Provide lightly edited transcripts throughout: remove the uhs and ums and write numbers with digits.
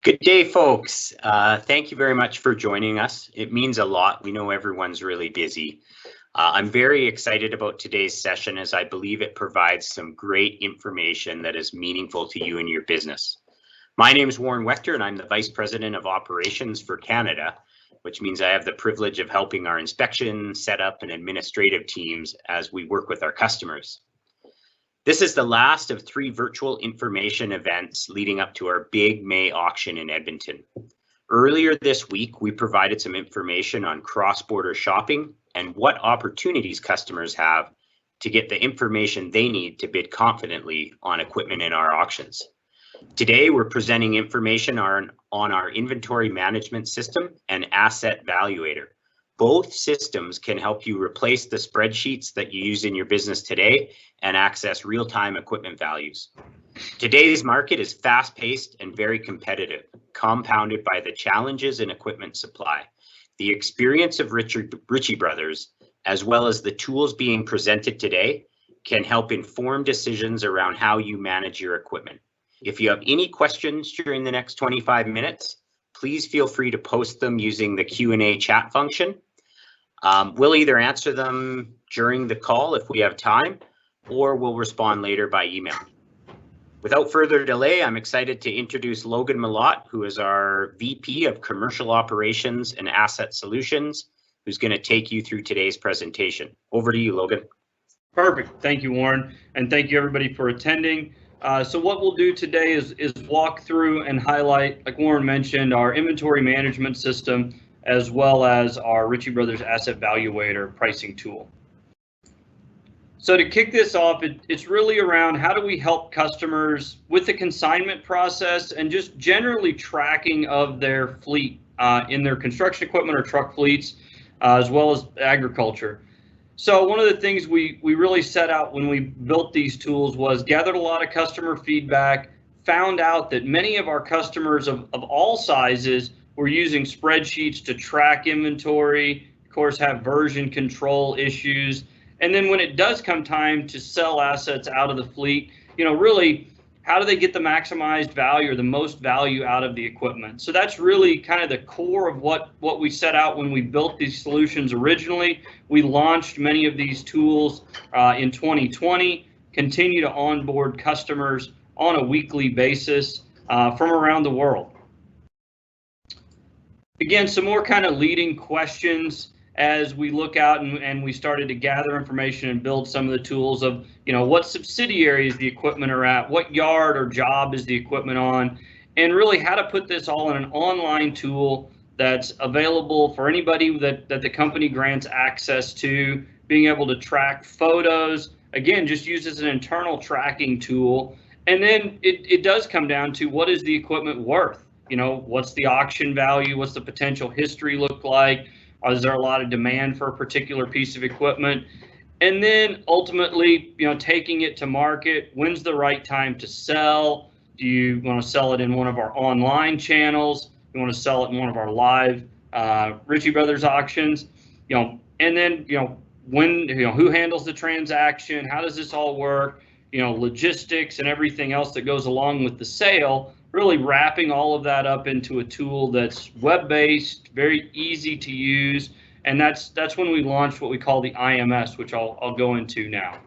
Good day, folks. Thank you very much for joining us. It means a lot. We know everyone's really busy. I'm very excited about today's session as I believe it provides some great information that is meaningful to you and your business. My name is Warren Wechter and I'm the Vice President of Operations for Canada, which means I have the privilege of helping our inspection, setup, and administrative teams as we work with our customers. This is the last of 3 virtual information events leading up to our big May auction in Edmonton. Earlier this week, we provided some information on cross-border shopping and what opportunities customers have to get the information they need to bid confidently on equipment in our auctions. Today, we're presenting information on our inventory management system and asset valuator. Both systems can help you replace the spreadsheets that you use in your business today and access real-time equipment values. Today's market is fast-paced and very competitive, compounded by the challenges in equipment supply. The experience of Ritchie Bros, as well as the tools being presented today, can help inform decisions around how you manage your equipment. If you have any questions during the next 25 minutes, please feel free to post them using the Q&A chat function. We'll either answer them during the call if we have time, or we'll respond later by email. Without further delay, I'm excited to introduce Logan Malott, who is our VP of Commercial Operations and Asset Solutions, who's going to take you through today's presentation. Over to you, Logan. Perfect. Thank you, Warren, and thank you everybody for attending. So what we'll do today is walk through and highlight, like Warren mentioned, our inventory management system, as well as our Ritchie Bros Asset Valuator pricing tool. So to kick this off, it's really around how do we help customers with the consignment process and just generally tracking of their fleet in their construction equipment or truck fleets, as well as agriculture. So one of the things we really set out when we built these tools was gathered a lot of customer feedback, found out that many of our customers of all sizes were using spreadsheets to track inventory, of course have version control issues, and then when it does come time to sell assets out of the fleet, really how do they get the maximized value or the most value out of the equipment? So that's really kind of the core of what we set out when we built these solutions originally. We launched many of these tools in 2020, continue to onboard customers on a weekly basis from around the world. Again, some more kind of leading questions as we look out and we started to gather information and build some of the tools of, what subsidiaries the equipment are at, what yard or job is the equipment on, and really how to put this all in an online tool that's available for anybody that the company grants access to, being able to track photos, again, just use as an internal tracking tool. And then it does come down to what is the equipment worth? What's the auction value? What's the potential history look like? Is there a lot of demand for a particular piece of equipment? And then ultimately, taking it to market, when's the right time to sell? Do you want to sell it in one of our online channels? You want to sell it in one of our live Ritchie Bros auctions? And then, when, who handles the transaction? How does this all work? Logistics and everything else that goes along with the sale, really wrapping all of that up into a tool that's web-based, very easy to use, and that's when we launched what we call the IMS, which I'll go into now.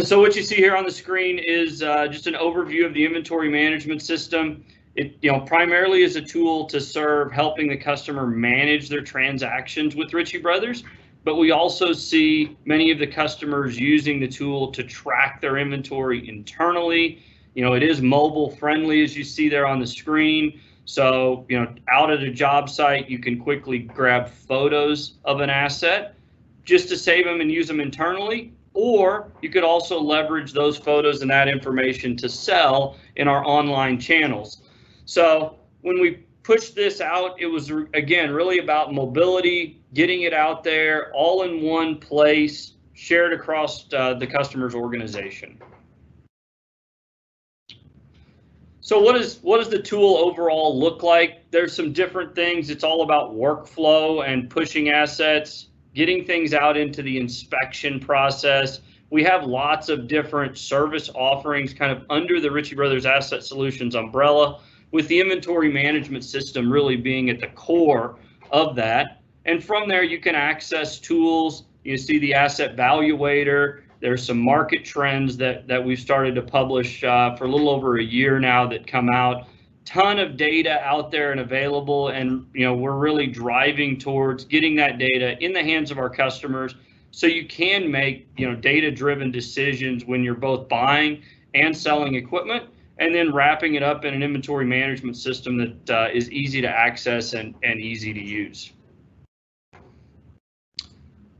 So what you see here on the screen is just an overview of the inventory management system. It primarily is a tool to serve helping the customer manage their transactions with Ritchie Bros. But we also see many of the customers using the tool to track their inventory internally. It is mobile friendly, as you see there on the screen. So, out at a job site, you can quickly grab photos of an asset just to save them and use them internally, or you could also leverage those photos and that information to sell in our online channels. So when we pushed this out, it was, again, really about mobility, getting it out there all in one place, shared across the customer's organization. So what does the tool overall look like? There's some different things. It's all about workflow and pushing assets, getting things out into the inspection process, we have lots of different service offerings kind of under the Ritchie Bros Asset Solutions umbrella, with the inventory management system really being at the core of that. And from there, you can access tools. You see the asset valuator. There's some market trends that we've started to publish for a little over a year now that come out. Ton of data out there and available, and we're really driving towards getting that data in the hands of our customers, so you can make data-driven decisions when you're both buying and selling equipment, and then wrapping it up in an inventory management system that is easy to access and easy to use.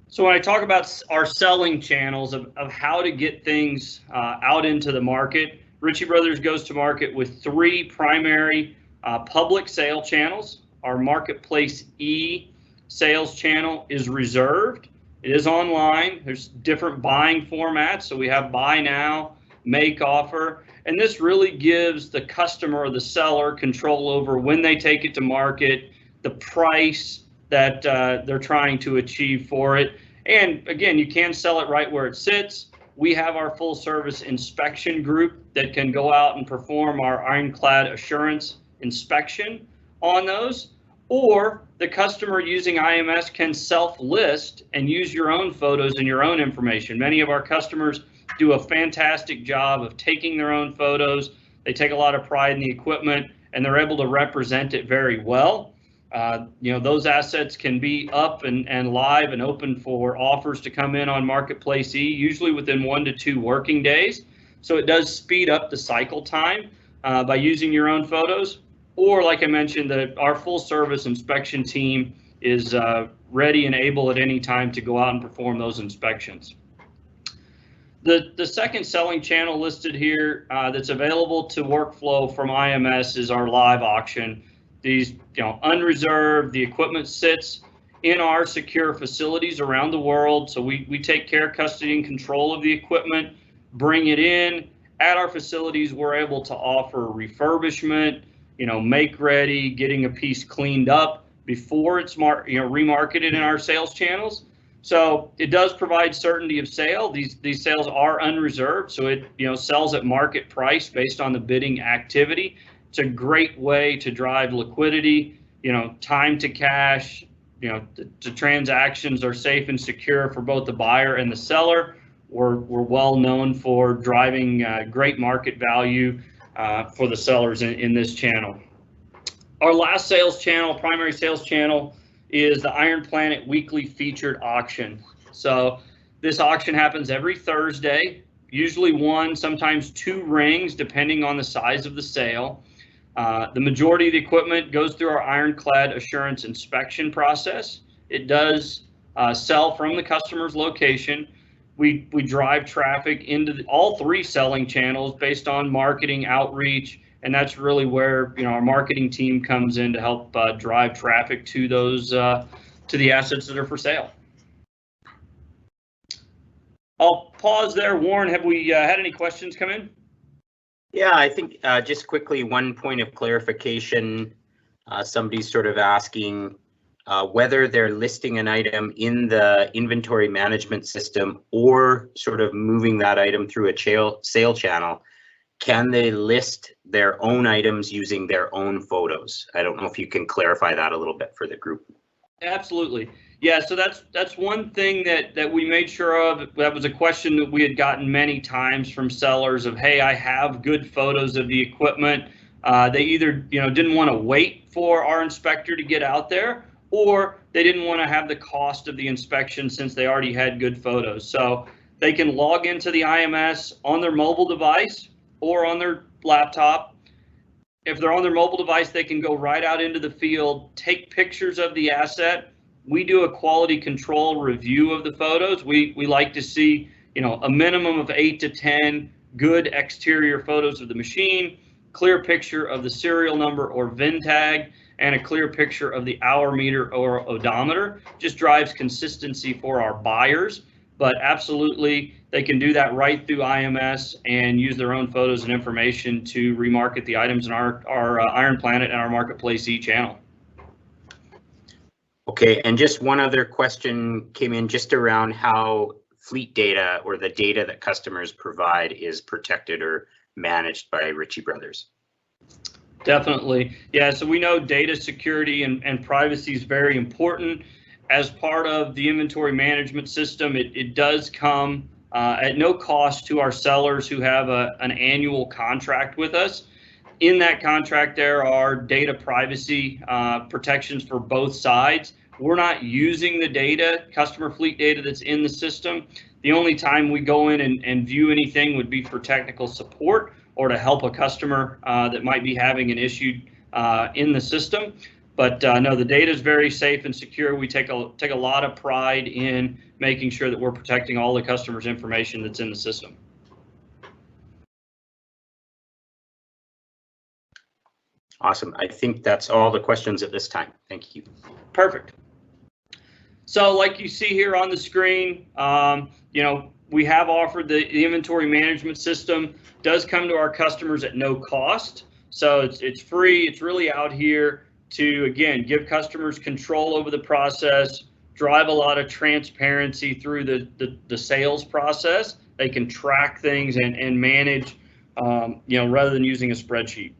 So when I talk about our selling channels of how to get things out into the market, Ritchie Bros goes to market with 3 primary public sale channels. Our Marketplace E sales channel is reserved. It is online. There's different buying formats. So we have buy now, make offer, and this really gives the customer or the seller control over when they take it to market, the price that they're trying to achieve for it. And again, you can sell it right where it sits. We have our full service inspection group that can go out and perform our ironclad assurance inspection on those, or the customer using IMS can self-list and use your own photos and your own information. Many of our customers do a fantastic job of taking their own photos. They take a lot of pride in the equipment, and they're able to represent it very well. Those assets can be up and live and open for offers to come in on Marketplace E, usually within 1 to 2 working days. So it does speed up the cycle time by using your own photos. Or like I mentioned, our full service inspection team is ready and able at any time to go out and perform those inspections. The second selling channel listed here that's available to workflow from IMS is our live auction. These, unreserved, the equipment sits in our secure facilities around the world. So we take care, custody, and control of the equipment, bring it in. At our facilities, we're able to offer refurbishment, make ready, getting a piece cleaned up before it's remarketed in our sales channels. So it does provide certainty of sale. These sales are unreserved, so it sells at market price based on the bidding activity. It's a great way to drive liquidity, time to cash. The transactions are safe and secure for both the buyer and the seller. We're well known for driving great market value for the sellers in this channel. Our last sales channel, primary sales channel, is the Iron Planet weekly featured auction. So this auction happens every Thursday, usually 1, sometimes 2 rings, depending on the size of the sale. The majority of the equipment goes through our ironclad assurance inspection process. It does sell from the customer's location. We drive traffic into all 3 selling channels based on marketing outreach, and that's really where our marketing team comes in to help drive traffic to those to the assets that are for sale. I'll pause there. Warren, have we had any questions come in? Yeah, I think just quickly, one point of clarification. Somebody's sort of asking whether they're listing an item in the inventory management system or sort of moving that item through a sale channel. Can they list their own items using their own photos? I don't know if you can clarify that a little bit for the group. Absolutely. Yeah, so that's one thing that we made sure of. That was a question that we had gotten many times from sellers of, hey, I have good photos of the equipment. They either didn't want to wait for our inspector to get out there, or they didn't want to have the cost of the inspection since they already had good photos. So they can log into the IMS on their mobile device or on their laptop. If they're on their mobile device, they can go right out into the field, take pictures of the asset. We do a quality control review of the photos. We like to see, a minimum of 8 to 10 good exterior photos of the machine, clear picture of the serial number or VIN tag, and a clear picture of the hour meter or odometer. Just drives consistency for our buyers. But absolutely, they can do that right through IMS and use their own photos and information to remarket the items in our Iron Planet and our Marketplace E channel. Okay, and just one other question came in just around how fleet data or the data that customers provide is protected or managed by Ritchie Bros. Definitely. Yeah, so we know data security and privacy is very important. As part of the inventory management system, it does come at no cost to our sellers who have an annual contract with us. In that contract, there are data privacy protections for both sides. We're not using the data, customer fleet data that's in the system. The only time we go in and view anything would be for technical support or to help a customer that might be having an issue in the system. But no, the data is very safe and secure. We take a lot of pride in making sure that we're protecting all the customers' information that's in the system. Awesome. I think that's all the questions at this time. Thank you. Perfect. So like you see here on the screen, we have offered the inventory management system. Does come to our customers at no cost. So it's free. It's really out here to, again, give customers control over the process, drive a lot of transparency through the sales process. They can track things and manage, rather than using a spreadsheet.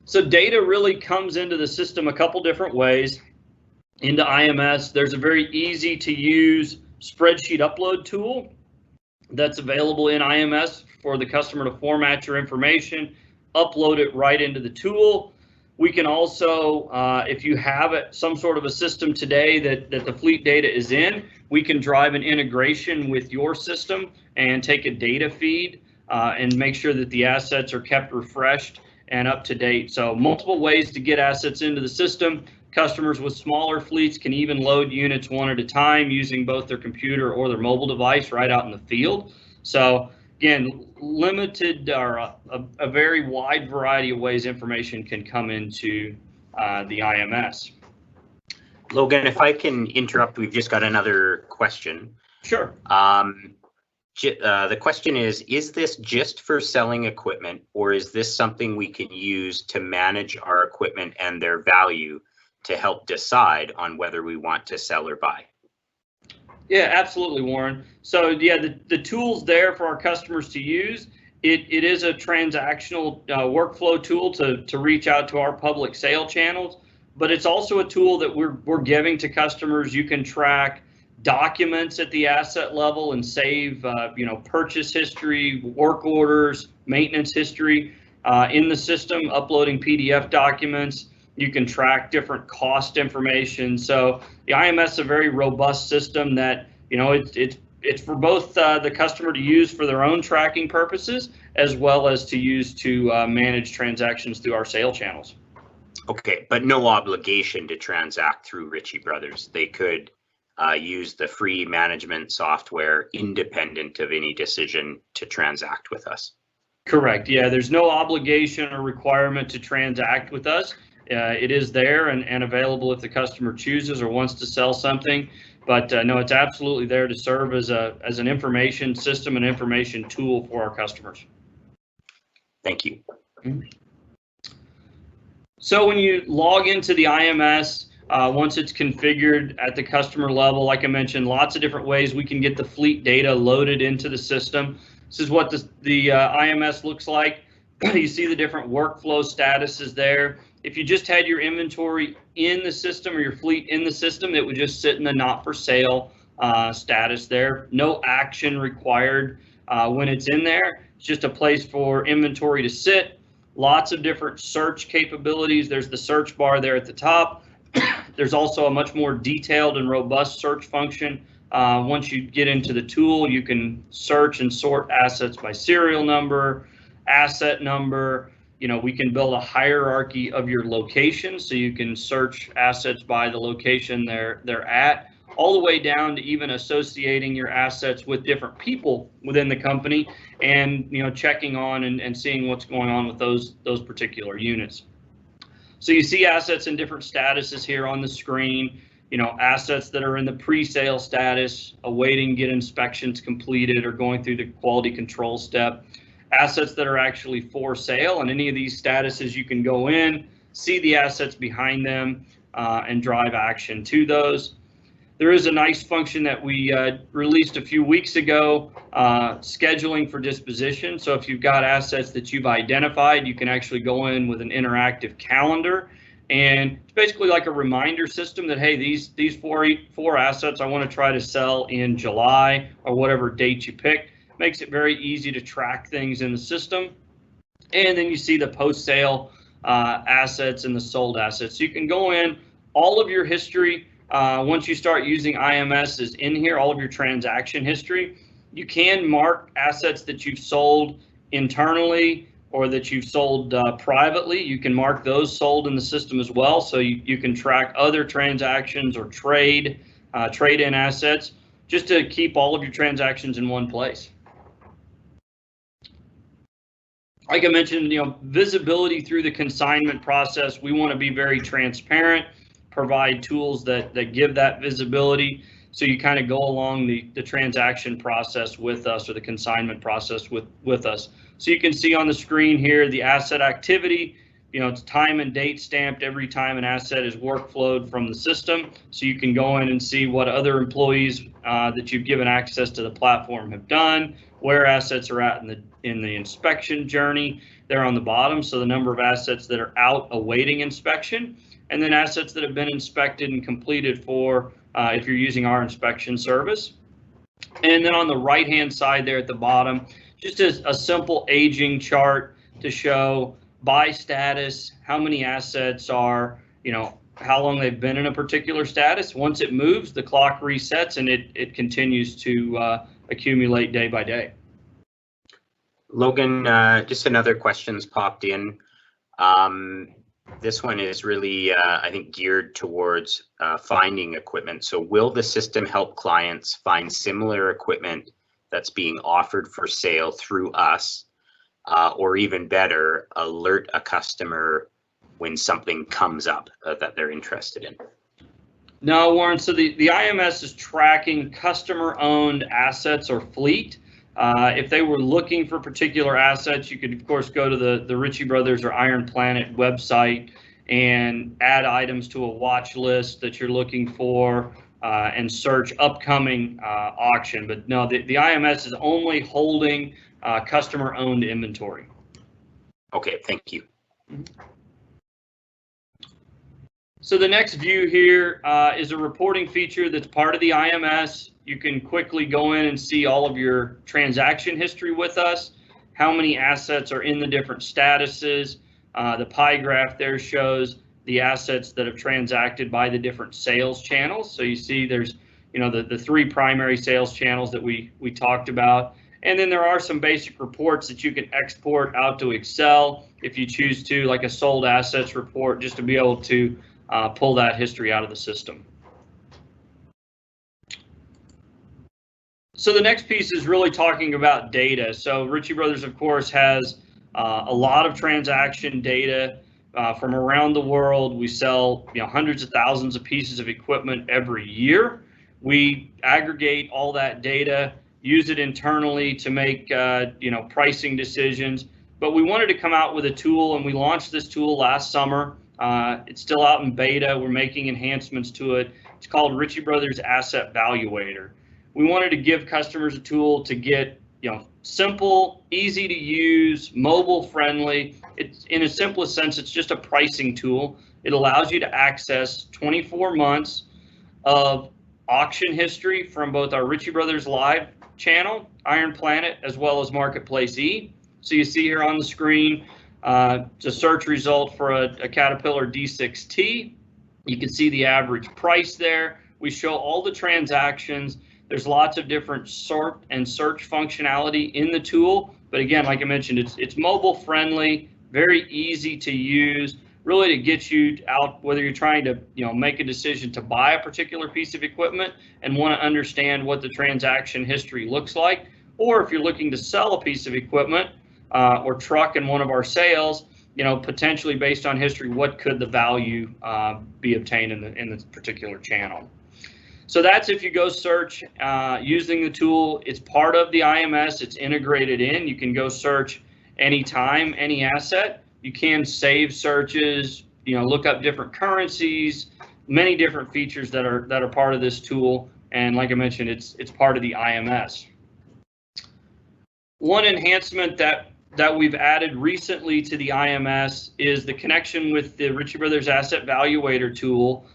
So data really comes into the system a couple different ways. Into IMS, there's a very easy to use spreadsheet upload tool that's available in IMS for the customer to format your information, upload it right into the tool. We can also, if you have some sort of a system today that the fleet data is in, we can drive an integration with your system and take a data feed and make sure that the assets are kept refreshed and up to date. So multiple ways to get assets into the system. Customers with smaller fleets can even load units one at a time using both their computer or their mobile device right out in the field. So again, limited or a very wide variety of ways information can come into the IMS. Logan, if I can interrupt, we've just got another question. Sure. The question is this just for selling equipment, or is this something we can use to manage our equipment and their value to help decide on whether we want to sell or buy? Yeah, absolutely, Warren. So yeah, the tool's there for our customers to use. It is a transactional workflow tool to reach out to our public sale channels, but it's also a tool that we're giving to customers. You can track documents at the asset level and save purchase history, work orders, maintenance history in the system, uploading PDF documents. You can track different cost information. So the IMS is a very robust system that, it's for both the customer to use for their own tracking purposes, as well as to use to manage transactions through our sale channels. Okay, but no obligation to transact through Ritchie Bros. They could use the free management software independent of any decision to transact with us. Correct. Yeah, there's no obligation or requirement to transact with us. It is there and available if the customer chooses or wants to sell something. But no, it's absolutely there to serve as an information system and information tool for our customers. Thank you. Mm-hmm. So when you log into the IMS, once it's configured at the customer level, like I mentioned, lots of different ways we can get the fleet data loaded into the system. This is what the IMS looks like. You see the different workflow statuses there. If you just had your inventory in the system or your fleet in the system, it would just sit in the not for sale status there. No action required when it's in there. It's just a place for inventory to sit. Lots of different search capabilities. There's the search bar there at the top. There's also a much more detailed and robust search function. Once you get into the tool, you can search and sort assets by serial number, asset number. We can build a hierarchy of your location, so you can search assets by the location they're at, all the way down to even associating your assets with different people within the company and checking on and seeing what's going on with those particular units. So you see assets in different statuses here on the screen. Assets that are in the pre-sale status, awaiting get inspections completed or going through the quality control step. Assets that are actually for sale, and any of these statuses you can go in, see the assets behind them, and drive action to those. There is a nice function that we released a few weeks ago, scheduling for disposition. So if you've got assets that you've identified, you can actually go in with an interactive calendar, and it's basically like a reminder system that, hey, these four assets I want to try to sell in July or whatever date you pick. Makes it very easy to track things in the system. And then you see the post-sale assets and the sold assets. So you can go in, all of your history, once you start using IMS is in here, all of your transaction history. You can mark assets that you've sold internally or that you've sold privately. You can mark those sold in the system as well. So you can track other transactions or trade-in assets just to keep all of your transactions in one place. Like I mentioned, visibility through the consignment process. We want to be very transparent, provide tools that give that visibility. So you kind of go along the transaction process with us, or the consignment process with us. So you can see on the screen here the asset activity. It's time and date stamped every time an asset is workflowed from the system. So you can go in and see what other employees that you've given access to the platform have done, where assets are at in the inspection journey. They're on the bottom, so the number of assets that are out awaiting inspection, and then assets that have been inspected and completed for if you're using our inspection service. And then on the right-hand side there at the bottom, just a simple aging chart to show by status, how many assets are, how long they've been in a particular status. Once it moves, the clock resets and it continues to accumulate day by day. Logan, just another question's popped in. This one is really, I think, geared towards finding equipment. So will the system help clients find similar equipment that's being offered for sale through us, or even better, alert a customer when something comes up that they're interested in? No, Warren, so the IMS is tracking customer-owned assets or fleet. If they were looking for particular assets, you could, of course, go to the Ritchie Bros or Iron Planet website and add items to a watch list that you're looking for and search upcoming auction. But no, the IMS is only holding customer-owned inventory. Okay, thank you. So the next view here is a reporting feature that's part of the IMS. You can quickly go in and see all of your transaction history with us, how many assets are in the different statuses. The pie graph there shows the assets that have transacted by the different sales channels. So you see there's, the three primary sales channels that we talked about. And then there are some basic reports that you can export out to Excel if you choose to, like a sold assets report, just to be able to pull that history out of the system. So the next piece is really talking about data. So Ritchie Bros, of course, has a lot of transaction data from around the world. We sell hundreds of thousands of pieces of equipment every year. We aggregate all that data, use it internally to make pricing decisions. But we wanted to come out with a tool, and we launched this tool last summer. It's still out in beta. We're making enhancements to it. It's called Ritchie Bros Asset Valuator. We wanted to give customers a tool to get, simple, easy to use, mobile friendly. It's, in its simplest sense, it's just a pricing tool. It allows you to access 24 months of auction history from both our Ritchie Bros Live channel, Iron Planet, as well as Marketplace E. So you see here on the screen, it's a search result for a Caterpillar D6T. You can see the average price there. We show all the transactions. There's lots of different sort and search functionality in the tool. But again, like I mentioned, it's mobile friendly, very easy to use, really to get you out, whether you're trying to make a decision to buy a particular piece of equipment and want to understand what the transaction history looks like, or if you're looking to sell a piece of equipment or truck in one of our sales, potentially based on history, what could the value be obtained in the particular channel. So that's if you go search using the tool. It's part of the IMS. It's integrated in. You can go search anytime, any asset. You can save searches, look up different currencies, many different features that are part of this tool. And like I mentioned, it's part of the IMS. One enhancement that we've added recently to the IMS is the connection with the Ritchie Bros Asset Valuator tool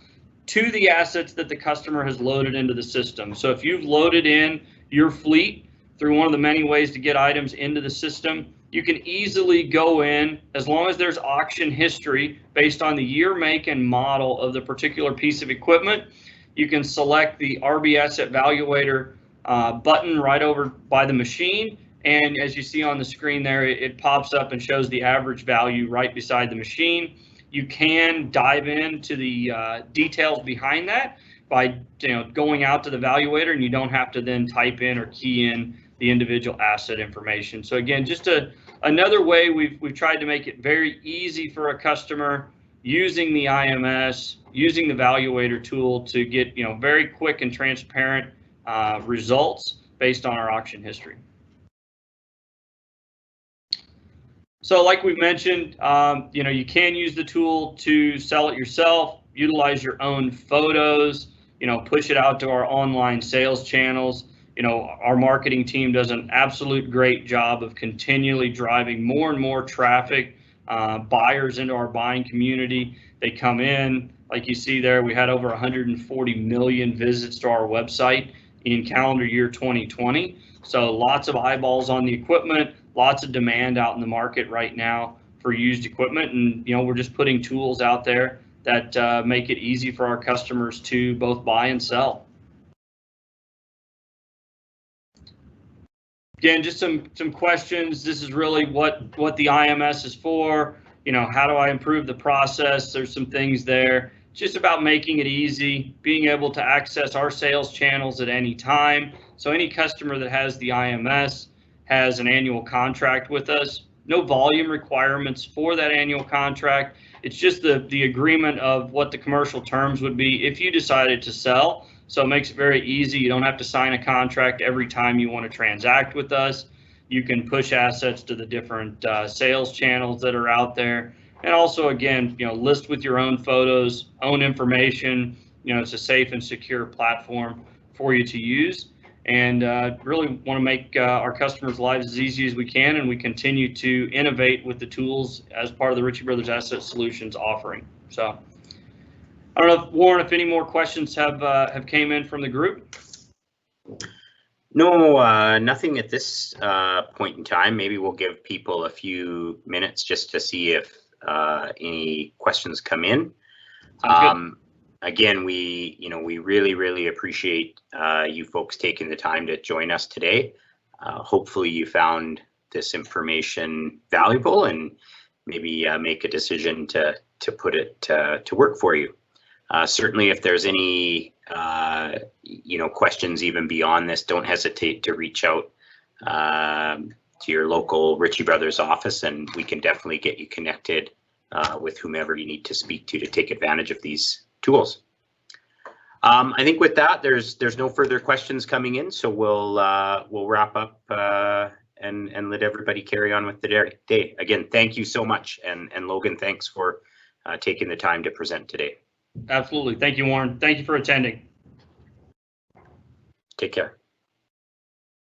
to the assets that the customer has loaded into the system. So if you've loaded in your fleet through one of the many ways to get items into the system, you can easily go in, as long as there's auction history based on the year, make, and model of the particular piece of equipment. You can select the RB Asset Valuator button right over by the machine, and as you see on the screen there, it pops up and shows the average value right beside the machine. You can dive into the details behind that by going out to the Valuator, and you don't have to then type in or key in the individual asset information. So again, just another way we've tried to make it very easy for a customer using the IMS, using the Valuator tool to get very quick and transparent results based on our auction history. So like we mentioned, you can use the tool to sell it yourself, utilize your own photos, push it out to our online sales channels. Our marketing team does an absolute great job of continually driving more and more traffic, buyers into our buying community. They come in, like you see there, we had over 140 million visits to our website in calendar year 2020. So lots of eyeballs on the equipment, lots of demand out in the market right now for used equipment. And, we're just putting tools out there that make it easy for our customers to both buy and sell. Again, just some questions. This is really what the IMS is for. How do I improve the process? There's some things there. Just about making it easy, being able to access our sales channels at any time. So any customer that has the IMS has an annual contract with us. No volume requirements for that annual contract. It's just the agreement of what the commercial terms would be if you decided to sell. So it makes it very easy. You don't have to sign a contract every time you want to transact with us. You can push assets to the different sales channels that are out there. And also, again, list with your own photos, own information. It's a safe and secure platform for you to use. And really want to make our customers' lives as easy as we can. And we continue to innovate with the tools as part of the Ritchie Bros Asset Solutions offering. So I don't know, Warren, if any more questions have came in from the group. No, nothing at this point in time. Maybe we'll give people a few minutes just to see if any questions come in. Again, we really appreciate you folks taking the time to join us today. Hopefully you found this information valuable and maybe make a decision to put it to work for you. Certainly, if there's any questions even beyond this, don't hesitate to reach out to your local Ritchie Bros office, and we can definitely get you connected with whomever you need to speak to take advantage of these tools. I think with that, there's no further questions coming in, so we'll wrap up and let everybody carry on with the day. Again, thank you so much, and Logan, thanks for taking the time to present today. Absolutely. Thank you, Warren. Thank you for attending. Take care.